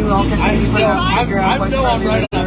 we all can maybe perhaps figure out what's I'm really right on.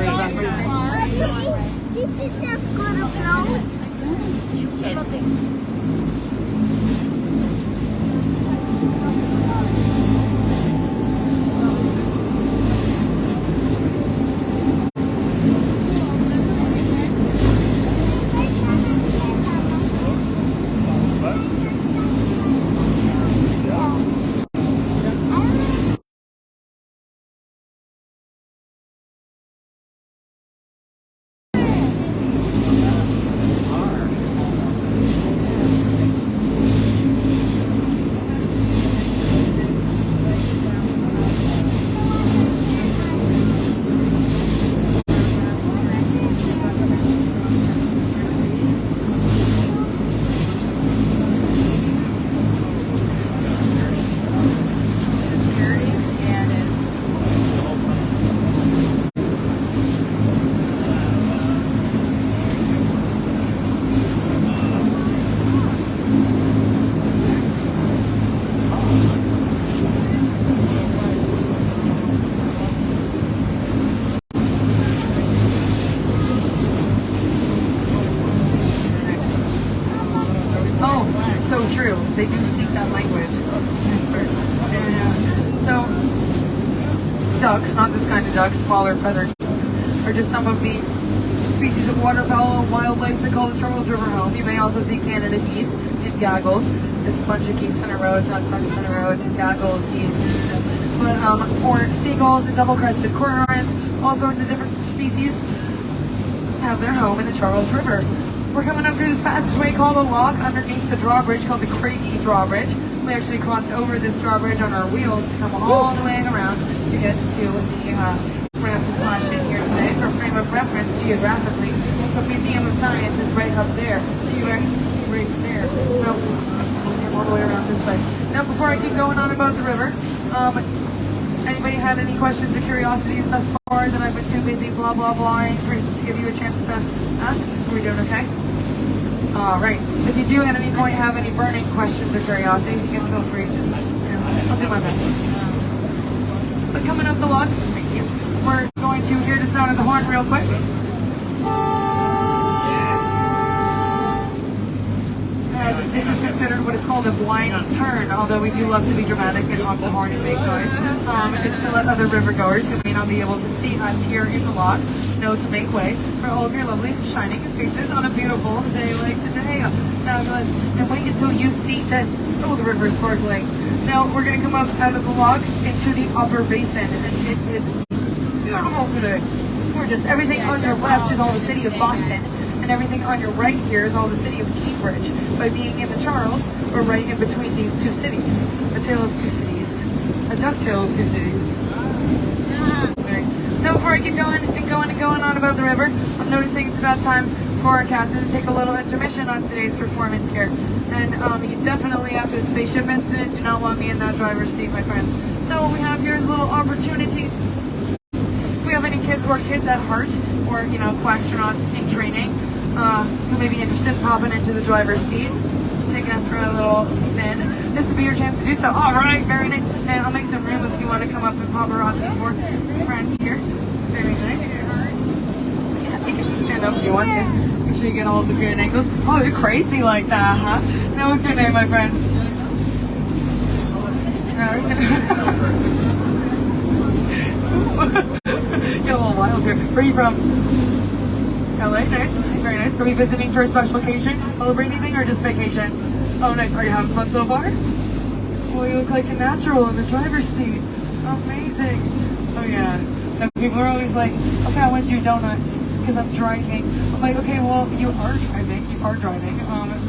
So true. They do speak that language. So, ducks, not this kind of ducks, smaller feathered ducks, are just some of the species of waterfowl and wildlife that call the Charles River home. You may also see Canada geese and gaggles. There's a bunch of geese in a row, duck ducks in a row, it's gaggles, geese, but horned seagulls and double-crested cormorants, all sorts of different species have their home in the Charles River. We're coming up through this passageway called a lock underneath the drawbridge called the Craigie Drawbridge. We actually cross over this drawbridge on our wheels to come all the way around to get to the ramp to splash in here today. For frame of reference geographically, the Museum of Science is right up there. T-Rex right there. So we'll come all the way around this way. Now before I keep going on about the river, anybody had any questions or curiosities thus far that I've been too busy blah blah blahing to give you a chance to ask? Are we doing okay? Alright, if you do at any point have any burning questions or curiosities, you can feel free to just, I'll do my best. But coming up the lock, thank you. We're going to hear the sound of the horn real quick. This is considered what is called a blind turn, although we do love to be dramatic and honk the horn and make noise. It's to let other rivergoers who may not be able to see us here in the lock know to make way for all of your lovely shining faces on a beautiful day like today. Fabulous. And wait until you see this. Oh, the river is sparkling. Now we're going to come up out of the lock into the upper basin, and it is beautiful today. Gorgeous. Everything on your left is all the city of Boston. And everything on your right here is all the city of Cambridge. By being in the Charles, we're right in between these two cities. A tale of two cities. A duck tale of two cities. Nice. Now before I keep going and going on about the river, I'm noticing it's about time for our captain to take a little intermission on today's performance here. And you definitely, after the spaceship incident, do not want me in that driver's seat, my friends. So what we have here is a little opportunity. If we have any kids or kids at heart, or quackstronauts in training, who may be interested in popping into the driver's seat, taking us for a little spin, this would be your chance to do so. All right, very nice. And I'll make some room if you want to come up and paparazzi for friend here. Very nice. Yeah, you can stand up if you want to. Make sure you get all of the good angles. Oh, you're crazy like that, huh? Now what's your name, my friend? Get a little wild here. Where are you from? LA, nice, very nice. Are we visiting for a special occasion? Celebrate anything or just vacation? Oh, nice. Are you having fun so far? Well, you look like a natural in the driver's seat. Amazing. Oh yeah. And people are always like, okay, I want to do donuts because I'm driving. I'm like, okay, well, you are driving.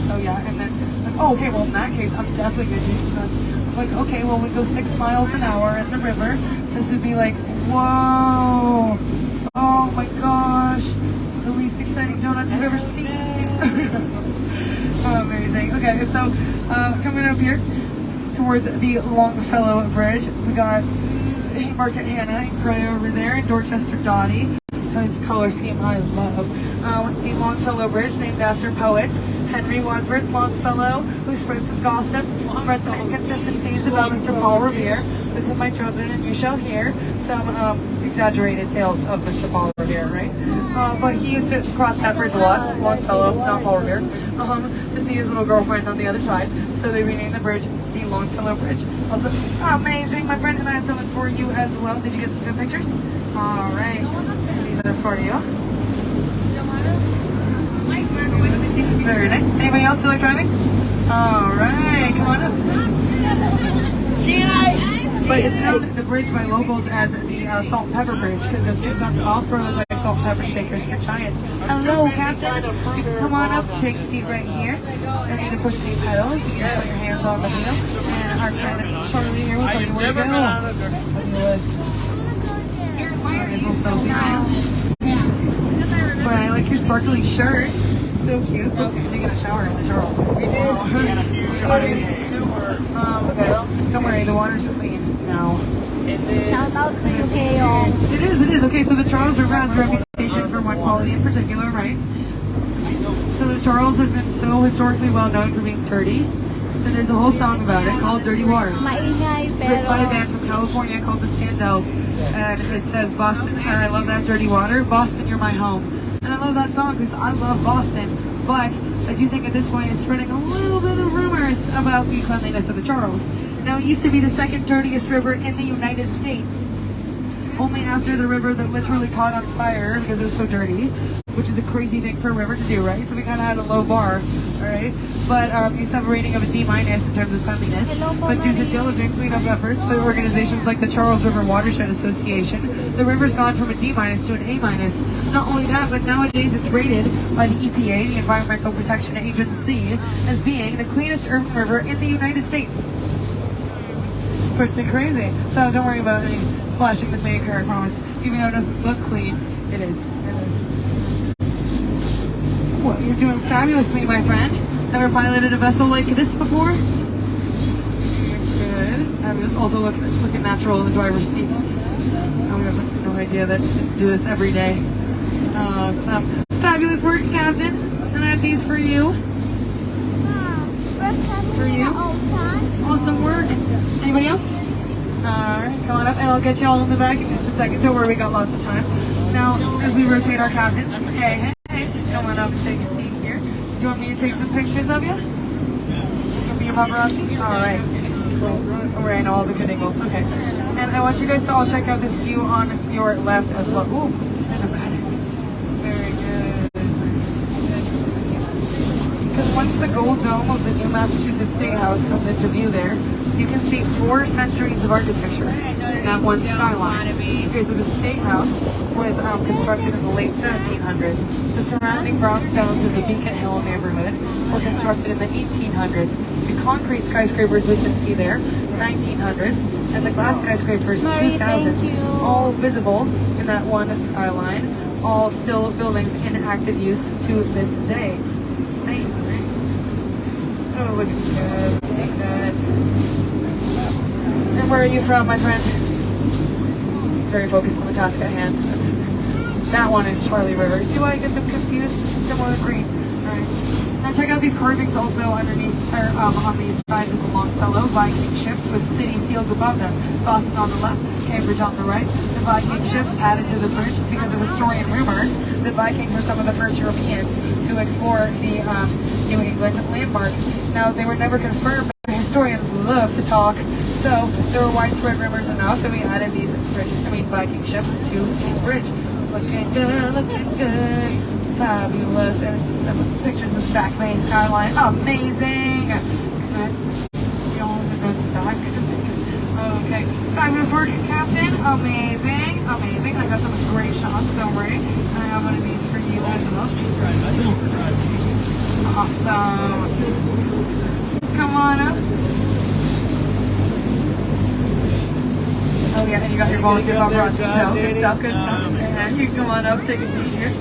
So yeah, and then, like, oh, okay, well, in that case, I'm definitely going to do donuts. I'm like, okay, well, we go 6 miles an hour in the river. So this would be like, whoa. Oh my gosh. The least exciting donuts I've ever seen. Oh, amazing. Okay, so coming up here towards the Longfellow Bridge, we got Haymarket Hannah and Cry over there, and Dorchester Dottie. His color scheme I love. The Longfellow Bridge, named after poet Henry Wadsworth Longfellow, who spread some gossip, spread some inconsistencies about Mr. Paul Revere. This is my children, and you shall hear some exaggerated tales of Mr. Paul Revere, right? But he used to cross that bridge a lot, Longfellow, not Paul Revere, to see his little girlfriend on the other side. So they renamed the bridge the Longfellow Bridge. Also, amazing. My friend and I have something for you as well. Did you get some good pictures? All right. These are for you. Very nice. Anybody else feel like driving? All right. Come on up. But it's known, the bridge by locals, as the Salt and Pepper Bridge, because it's just not all sort of like salt and pepper shakers for giants. Hello, Captain. You can come on up, take a seat right here. Don't need to push any pedals. You can put your hands on the wheel. And our friend Charlie here will tell you where to go. But I like your sparkly shirt. So cute. Look, you're taking a shower in the Charles. We did. Okay. Don't worry, the water's clean now. Shout out to UK. It is. Okay, so the Charles River has a reputation for one quality in particular, right? So the Charles has been so historically well known for being dirty. So there's a whole song about it called Dirty Water. It's written by a band from California called the Standells. And it says, Boston, and I love that dirty water. Boston, you're my home. And I love that song because I love Boston. But I do think at this point it's spreading a little bit of rumors about the cleanliness of the Charles. Now, it used to be the second dirtiest river in the United States. Only after the river that literally caught on fire because it was so dirty, which is a crazy thing for a river to do, right? So we kind of had a low bar, all right? But we used to have a rating of a D- in terms of cleanliness. But due to diligent cleanup efforts by organizations like the Charles River Watershed Association, the river's gone from a D- to an A-. Not only that, but nowadays it's rated by the EPA, the Environmental Protection Agency, as being the cleanest urban river in the United States. Pretty crazy. So don't worry about any splashing that may occur, I promise. Even though it doesn't look clean, it is. It is. Well, you're doing fabulously, my friend. Never piloted a vessel like this before? Good. Fabulous. Also looking natural in the driver's seat. I have no idea that you do this every day. Some fabulous work, Captain. And I have these for you. For you. Awesome work. Anybody else? Alright, come on up and I'll get you all in the back in just a second. Don't worry, we got lots of time. Now, as we rotate our captains, hey, come on up and take a seat here. Do you want me to take some pictures of you? Give me your paparazzi? Alright. We're in all the good angles. Okay. And I want you guys to all check out this view on your left as well. Ooh, cinematic. Very good. Because once the gold dome of the New Massachusetts State House comes into view there, you can see 4 centuries of architecture in that one skyline. Okay, so the State House was constructed in the late 1700s. The surrounding brownstones of the Beacon Hill neighborhood were constructed in the 1800s. The concrete skyscrapers we can see there, 1900s, and the glass skyscrapers, 2000s, all visible in that one skyline, all still buildings in active use to this day. It's insane, right? Oh, look at that. Look at that. And where are you from, my friend? Very focused on the task at hand. That one is Charlie River. See why I get them confused? Similar green. Alright. Now check out these carvings also underneath, or on these sides of the Longfellow Viking ships with city seals above them. Boston on the left, Cambridge on the right. The Viking ships added to the bridge because of historian rumors that Vikings were some of the first Europeans to explore the New England landmarks. Now, they were never confirmed, but historians love to talk. So there were widespread rumors enough that we added these Viking ships to the bridge. Looking good, fabulous. And some pictures of the Back Bay skyline, amazing. Okay, fabulous work, Captain. Amazing. I got some great shots, don't worry. And I have one of these for you as well. Awesome. Come on up. Oh yeah, and you got your volunteer paparazzi too. Good stuff. And you can come on up, take a seat here.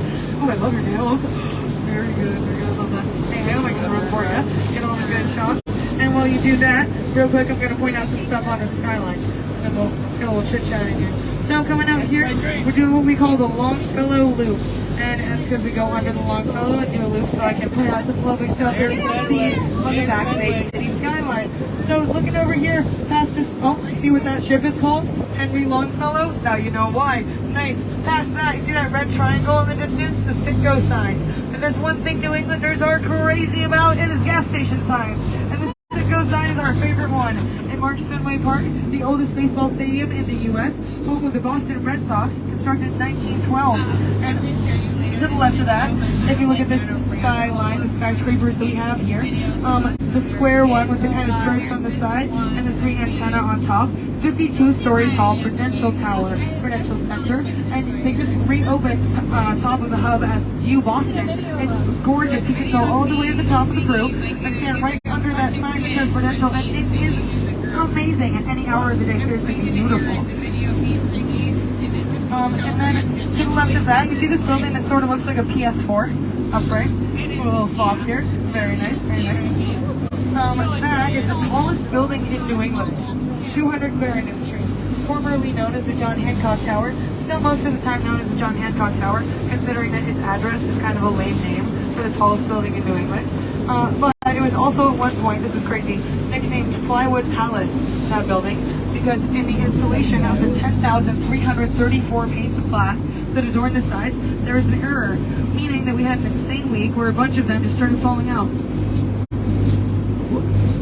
Oh, I love your nails. Very good. I love that. Hey, I'll make some room for you. Get all the good shots. And while you do that, real quick, I'm going to point out some stuff on the skyline. And we'll get a little chit-chatting here. So coming out here, we're doing what we call the Longfellow Loop. And it's because we go under the Longfellow and do a loop so I can put out some lovely stuff that you can see on the back Bay City skyline. So looking over here past this, oh, see what that ship is called? Henry Longfellow? Now you know why. Nice. Past that, you see that red triangle in the distance? The Citgo sign. And there's one thing New Englanders are crazy about, it is gas station signs. And the Citgo sign is our favorite one. It marks Fenway Park, the oldest baseball stadium in the U.S., home of the Boston Red Sox, constructed in 1912. And to the left of that, if you look at this skyline, the skyscrapers that we have here, the square one with the kind of stripes on the side and the 3 antenna on top, 52-story tall Prudential Tower, Prudential Center, and they just reopened top of the hub as View Boston. It's gorgeous. You can go all the way to the top of the brew and stand right under that sign that says Prudential, and it is amazing at any hour of the day. Seriously, beautiful. And then to the left of that, you see this building that sort of looks like a PS4 upright. A little swap here. Very nice, very nice. That is the tallest building in New England. 200 Clarendon Street. Formerly known as the John Hancock Tower. Still most of the time known as the John Hancock Tower, considering that its address is kind of a lame name for the tallest building in New England. But it was also at one point, this is crazy, nicknamed Plywood Palace, that building, because in the installation of the 10,334 panes of glass that adorn the sides, there was an error, meaning that we had an insane week where a bunch of them just started falling out.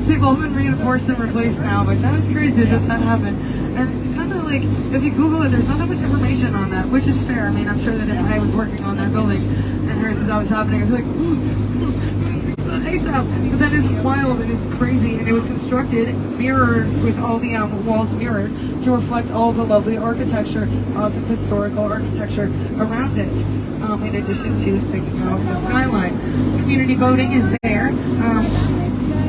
They've all been reinforced and replaced now, but that was crazy that that happened. And kind of like, if you Google it, there's not that much information on that, which is fair. I mean, I'm sure that if I was working on that building and heard that that was happening, I'd be like, ASAP. But that is wild, it is crazy, and it was constructed mirrored with all the walls mirrored to reflect all the lovely architecture, Boston's historical architecture around it. In addition to sticking out the skyline. Community boating is there,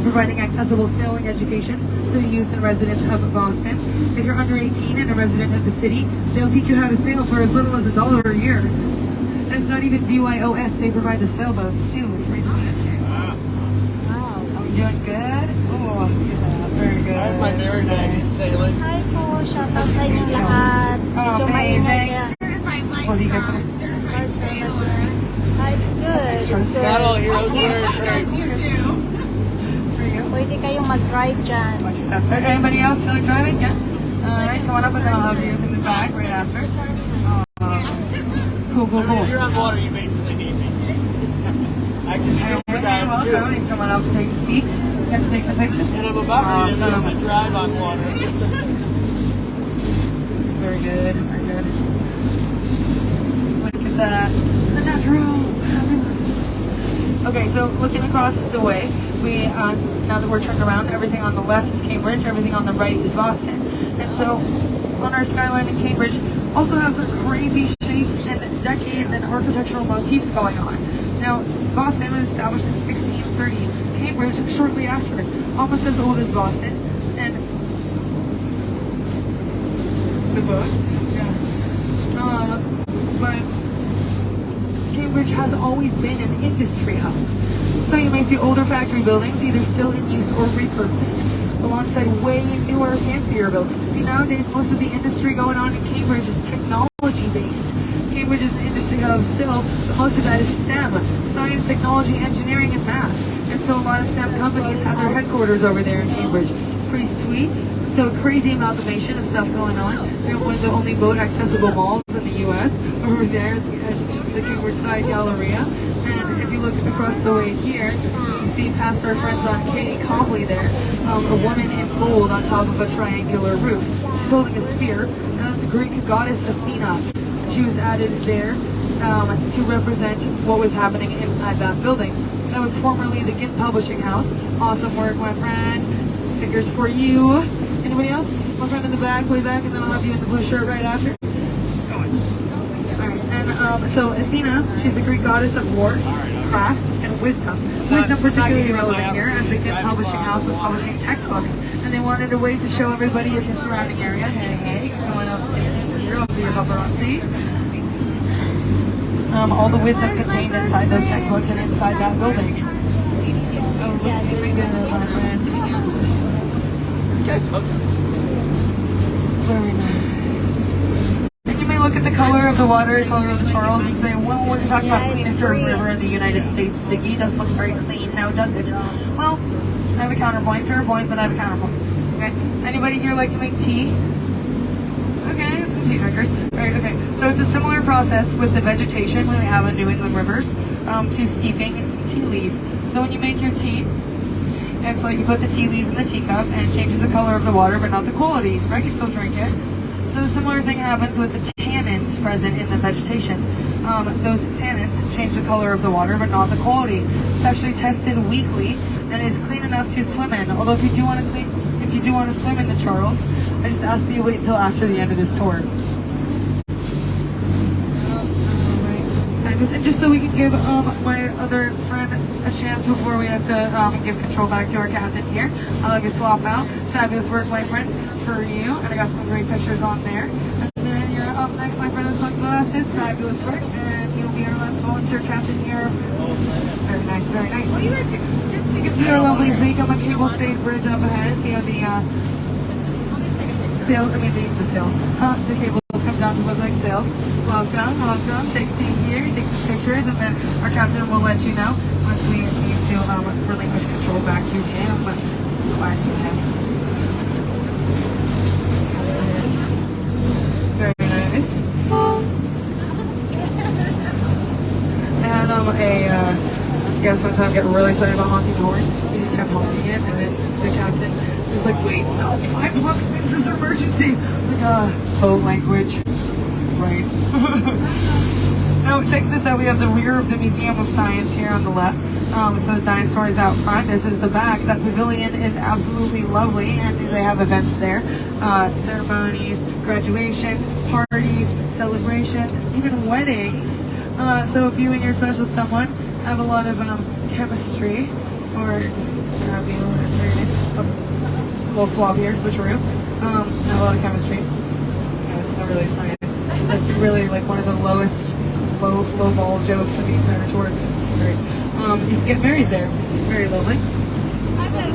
providing accessible sailing education to the youth and residents of Boston. If you're under 18 and a resident of the city, they'll teach you how to sail for as little as $1 a year. And it's not even BYOS, they provide the sailboats too. It's pretty sweet. Wow. Are we doing good? Oh, look at that. Very good. I have my very nice sailing. Hi po, shoutout sa inyong lahat. Medyo maingay kaya. What do you get for it? It's good. It's good. Not all heroes wear stripes. Pwede kayong mag-drive dyan. Anybody else feel like driving? Yeah. Alright, come on up and then I'll have you in the back right after. Cool, cool, cool. If you're on water, you basically need me. I can scoop You're it down too. welcome. You can come on up and take a seat. You have to take some pictures. And I'm about to drive on water. Very good, very good. Look at that. The natural. Okay, so looking across the way, we now that we're turned around, everything on the left is Cambridge, everything on the right is Boston. And so on our skyline in Cambridge also have some crazy shapes and decades and architectural motifs going on. Now, Boston was established in 1630. Cambridge shortly after, almost as old as Boston. And the book, yeah. But Cambridge has always been an industry hub. So you may see older factory buildings either still in use or repurposed, alongside way newer, fancier buildings. See, nowadays most of the industry going on in Cambridge is technology-based. Cambridge is an industry hub still, but most of that is STEM, science, technology, engineering, and math. And so a lot of STEM companies have their headquarters over there in Cambridge. Pretty sweet. So a crazy amalgamation of stuff going on. We have one of the only boat accessible malls in the U.S. over there at the edge of the Cambridge Side Galleria. And if you look across the way here, you see past our friends on Katie Cobley there, a woman in gold on top of a triangular roof. She's holding a spear, and that's a Greek goddess Athena. She was added there to represent what was happening inside that building. That was formerly the Gint Publishing House. Awesome work, my friend. Fingers for you. Anybody else? My friend in the back, way back, and then I'll have you in the blue shirt right after. Alright, and so Athena, she's the Greek goddess of war, crafts, and wisdom. Wisdom particularly relevant here, as the Gint Publishing House was publishing textbooks, and they wanted a way to show everybody in the surrounding area, hey, going up here, I'll be your paparazzi. All the wisdom contained inside those textbooks and inside that building. So looking good, my friend. This guy's hooking. Very nice. And you may look at the color of the water color of the Charles and say, well, when you're talking about cleanest river in the United States, Ziggy, doesn't look very clean now, does it? Well, I have a counterpoint, fair point, but I have a counterpoint. Okay, anybody here like to make tea? Okay, some tea drinkers. Right, okay, so it's a similar process with the vegetation we have in New England rivers to steeping and some tea leaves. So when you make your tea, it's like you put the tea leaves in the teacup and it changes the color of the water, but not the quality, right? You still drink it. So a similar thing happens with the tannins present in the vegetation. Those tannins change the color of the water, but not the quality. It's actually tested weekly and is clean enough to swim in. Although if you do want to swim in the Charles, I just ask that you wait until after the end of this tour. And just so we can give my other friend a chance before we have to give control back to our captain here, I'd like to swap out. Fabulous work, my friend, for you. And I got some great pictures on there. And then you're up next, my friend, with sunglasses. Fabulous work. And you'll be our last volunteer captain here. Very nice, very nice. You can see our lovely Zakim and Cable State Bridge up ahead. See how the cables come down to look like sails. Welcome, welcome. Take a seat here, take some pictures, and then our captain will let you know once we need to relinquish control back to him. Back to him. Very nice. And you guys sometimes get really excited about honking the horn. You just kept honking it, and then the captain was like, wait, stop, $5 means there's an emergency. Like, code language. Right. Now check this out. We have the rear of the Museum of Science here on the left. So the dinosaur is out front. This is the back. That pavilion is absolutely lovely, and they have events there, ceremonies, graduations, parties, celebrations, even weddings. So if you and your special someone have a lot of chemistry, or a little swab here, switcheroo. Have a lot of chemistry. Yeah, it's not really science. That's really like one of the low ball jokes of the entire tour. It's great. You can get married there. It's very lovely.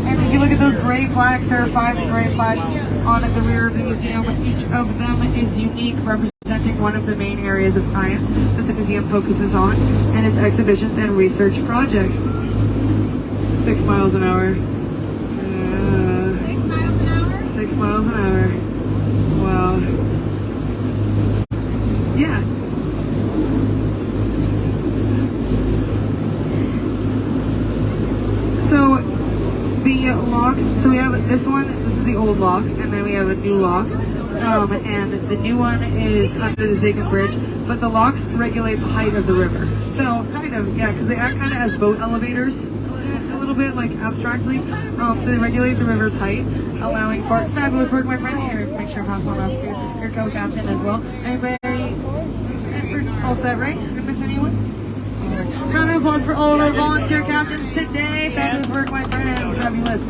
And if you look at those gray plaques, there are 5 gray plaques on the rear of the museum. Each of them is unique, representing one of the main areas of science that the museum focuses on and its exhibitions and research projects. 6 miles an hour. 6 miles an hour? 6 miles an hour. Wow. Yeah. So the locks, so we have this one, this is the old lock, and then we have a new lock. And the new one is under the Zakim Bridge, but the locks regulate the height of the river. So kind of, yeah, because they act kind of as boat elevators a little bit, like abstractly. So they regulate the river's height, allowing for fabulous work, my friends. Here, make sure to pass on up to your co-captain as well. Anybody all set, right? Did I miss anyone? Round of applause for all of our volunteer captains today. Fabulous work, my friends. Fabulous.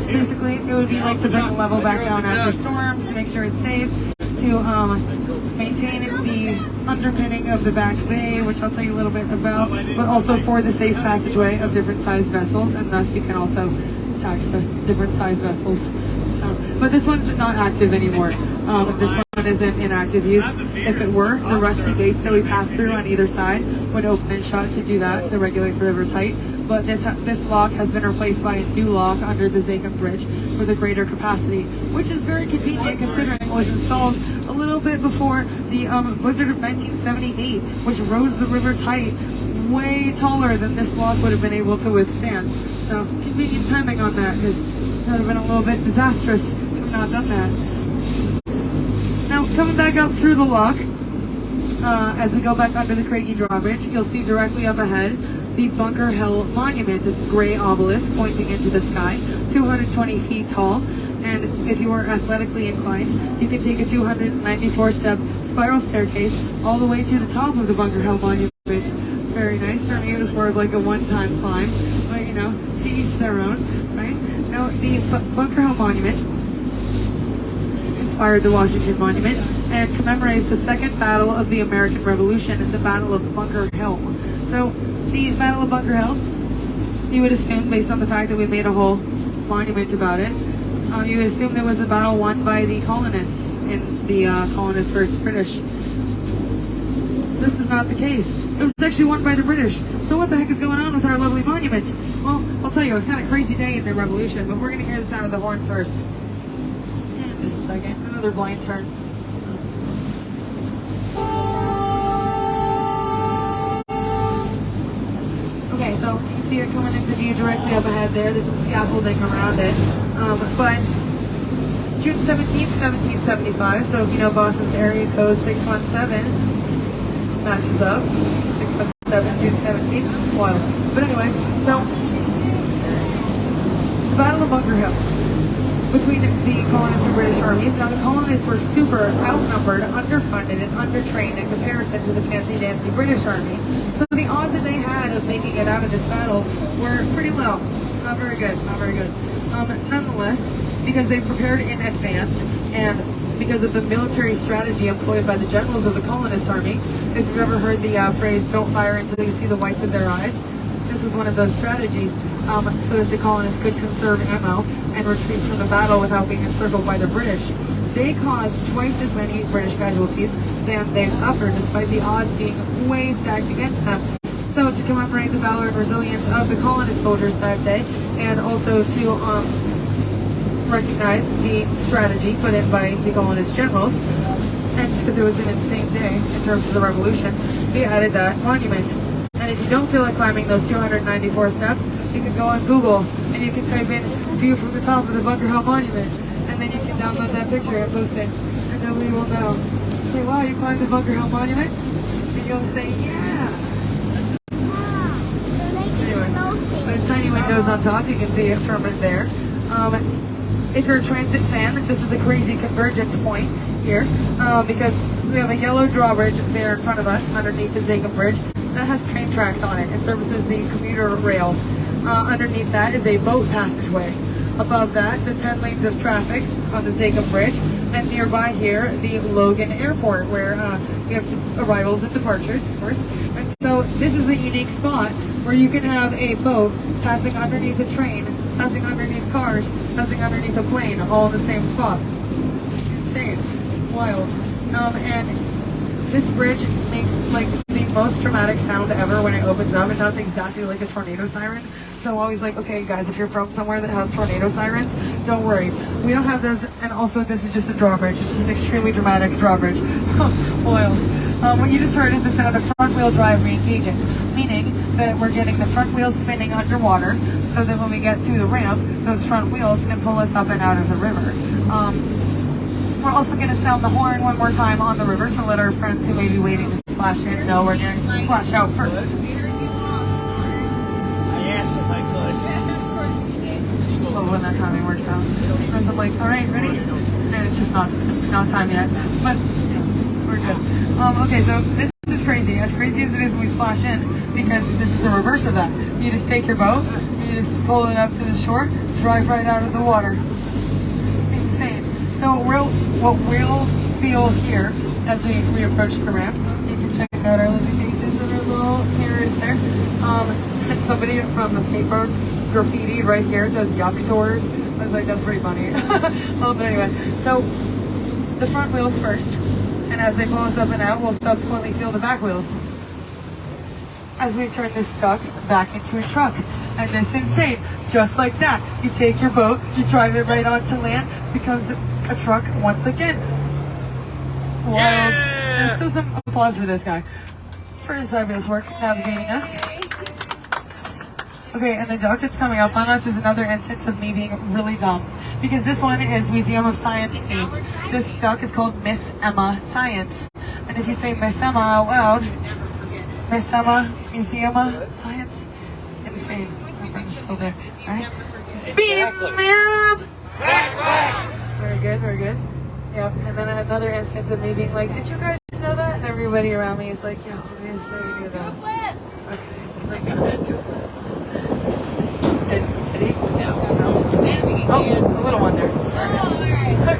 Basically, it would be like to bring the level back down after storms, to make sure it's safe, to maintain the underpinning of the back bay, which I'll tell you a little bit about, but also for the safe passageway of different sized vessels, and thus you can also tax the different sized vessels. So, but this one's not active anymore. This one isn't in active use. If it were, the rusty gates that we pass through on either side would open and shut to do that, to regulate the river's height. But this lock has been replaced by a new lock under the Zakim Bridge with a greater capacity, which is very convenient considering it was installed a little bit before the blizzard of 1978, which rose the river's height way taller than this lock would have been able to withstand. So convenient timing on that, because it would have been a little bit disastrous if we had not done that. Now coming back up through the lock, as we go back under the Craigie Drawbridge, you'll see directly up ahead the Bunker Hill Monument. It's a gray obelisk pointing into the sky, 220 feet tall, and if you are athletically inclined, you can take a 294-step spiral staircase all the way to the top of the Bunker Hill Monument. Very nice. For me, it was more of like a one-time climb, but you know, to each their own, right? Now, the Bunker Hill Monument inspired the Washington Monument and commemorates the second battle of the American Revolution, the Battle of Bunker Hill. So, the Battle of Bunker Hill, you would assume, based on the fact that we made a whole monument about it, you would assume there was a battle won by the colonists, in the colonists versus British. This is not the case. It was actually won by the British. So what the heck is going on with our lovely monument? Well, I'll tell you, it was kind of a crazy day in the revolution, but we're going to hear the sound of the horn first. Just a second. Another blind turn. Okay, so you can see it coming into view directly up ahead there. There's some scaffolding around it. But June 17th, 1775, so if you know Boston's area code 617, matches up. 617, June 17th, wild. But anyway, so the Battle of Bunker Hill between the colonists and British armies. Now the colonists were super outnumbered, underfunded, and undertrained in comparison to the fancy-dancy British army. So the odds that they had of making it out of this battle were pretty low. Not very good, not very good. Nonetheless, because they prepared in advance and because of the military strategy employed by the generals of the colonist army, if you've ever heard the phrase, don't fire until you see the whites of their eyes, this was one of those strategies so that the colonists could conserve ammo and retreat from the battle without being encircled by the British. They caused twice as many British casualties than they suffered, despite the odds being way stacked against them. So to commemorate the valor and resilience of the colonist soldiers that day, and also to recognize the strategy put in by the colonist generals, and just because it was an insane day in terms of the revolution, they added that monument. And if you don't feel like climbing those 294 steps, you can go on Google and you can type in view from the top of the Bunker Hill Monument, and then you can download that picture and post it, and nobody will know. Say, wow, you climbed the Bunker Hill Monument? And you'll say, yeah. Anyway, with tiny windows on top, you can see it from it there. If you're a transit fan, this is a crazy convergence point here, because we have a yellow drawbridge there in front of us underneath the Zakim Bridge that has train tracks on it. It services the commuter rail. Underneath that is a boat passageway. Above that, the 10 lanes of traffic on the Zakim Bridge, and nearby here, the Logan Airport, where we have arrivals and departures, of course. And so this is a unique spot where you can have a boat passing underneath a train, passing underneath cars, passing underneath a plane, all in the same spot. Insane. Wild. And this bridge makes like the most dramatic sound ever when it opens up. It sounds exactly like a tornado siren. So I'm always like, okay guys, if you're from somewhere that has tornado sirens, don't worry. We don't have those, and also this is just a drawbridge. It's just an extremely dramatic drawbridge. Wild. What you just heard is the sound of front wheel drive re-engaging, meaning that we're getting the front wheels spinning underwater so that when we get to the ramp, those front wheels can pull us up and out of the river. We're also going to sound the horn one more time on the river to let our friends who may be waiting to splash in know we're going to splash out first. Yes, if I could. Love when that timing works out. And I'm like, all right, ready? And it's just not time yet. But yeah, we're good. Okay, so this is crazy. As crazy as it is when we splash in, because this is the reverse of that. You just take your boat, you just pull it up to the shore, drive right out of the water. Insane. So what we'll feel here as we approach the ramp, you can check out our living faces and our little mirrors there. And somebody from the skateboard graffiti right here says yuck tours. I was like, that's pretty funny. But anyway, so the front wheels first, and as they pull us up and out, we'll subsequently feel the back wheels as we turn this duck back into a truck. And it's insane. Just like that, you take your boat, you drive it right onto land, becomes a truck once again. Wild. Yeah! And so some applause for this guy for his fabulous work navigating us. Okay, and the duck that's coming up on us is another instance of me being really dumb, because this one is Museum of Science themed. This duck is called Miss Emma Science. And if you say Miss Emma out loud, Miss Emma, Museum of Science, insane. It's still there, right? Beep, beep. Very good, very good. Yep, and then another instance of me being like, did you guys know that? And everybody around me is like, yeah, obviously you knew that. Okay. Did he? No. Oh, a little one there.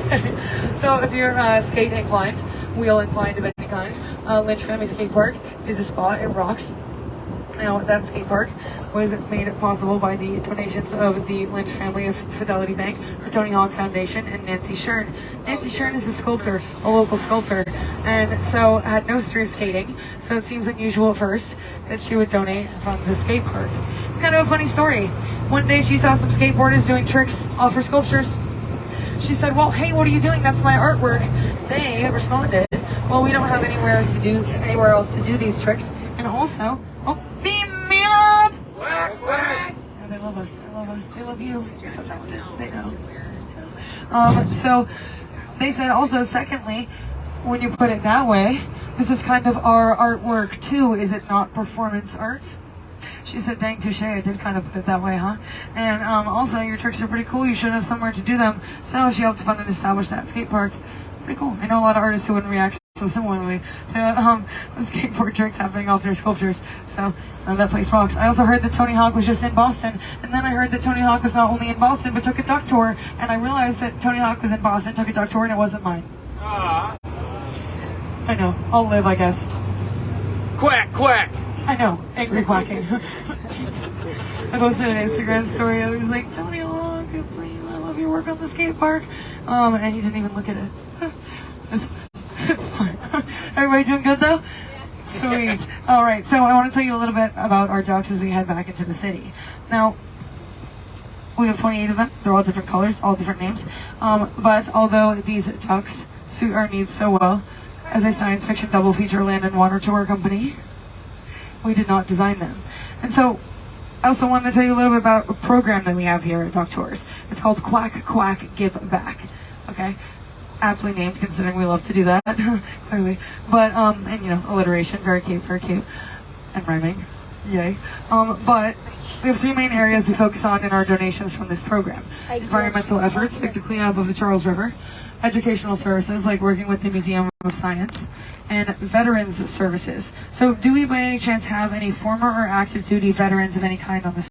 Okay. So if you're skate inclined, wheel inclined of any kind, Lynch Family Skate Park is a spot. It rocks. Now that skate park was made possible by the donations of the Lynch family of Fidelity Bank, the Tony Hawk Foundation, and Nancy Shern. Nancy Shern is a sculptor, a local sculptor, and so had no serious skating, so it seems unusual at first that she would donate from the skate park. It's kind of a funny story. One day she saw some skateboarders doing tricks off her sculptures. She said, well, hey, what are you doing? That's my artwork. They responded, well, we don't have anywhere else to do these tricks. And also, oh, be mad! Quack, quack. Yeah, they love us. They love us. They love you. You're so talented. They know. So they said also, secondly, when you put it that way, this is kind of our artwork too. Is it not performance art? She said, dang, touche, I did kind of put it that way, huh? And also, your tricks are pretty cool. You should have somewhere to do them. So she helped fund and establish that skate park. Pretty cool. I know a lot of artists who wouldn't react so similarly to the skateboard tricks happening off their sculptures. So that place rocks. I also heard that Tony Hawk was just in Boston. And then I heard that Tony Hawk was not only in Boston, but took a duck tour. And I realized that Tony Hawk was in Boston, took a duck tour, and it wasn't mine. Ah. I know. I'll live, I guess. Quack, quack. I know, angry quacking. I posted an Instagram story. I was like, Tony Hawk, please, I love your work on the skate park. And he didn't even look at it. It's fine. Everybody doing good though? Sweet. All right, so I want to tell you a little bit about our ducks as we head back into the city. Now, we have 28 of them. They're all different colors, all different names. But although these ducks suit our needs so well, as a science fiction double feature land and water tour company, we did not design them. And so I also wanted to tell you a little bit about a program that we have here at Duck Tours. It's called Quack Quack Give Back. Okay? Aptly named, considering we love to do that, clearly. But, and you know, alliteration, very cute, and rhyming. Yay. But we have three main areas we focus on in our donations from this program. Environmental efforts, like the cleanup of the Charles River, educational services, like working with the Museum of Science, and veterans services. So do we by any chance have any former or active duty veterans of any kind on this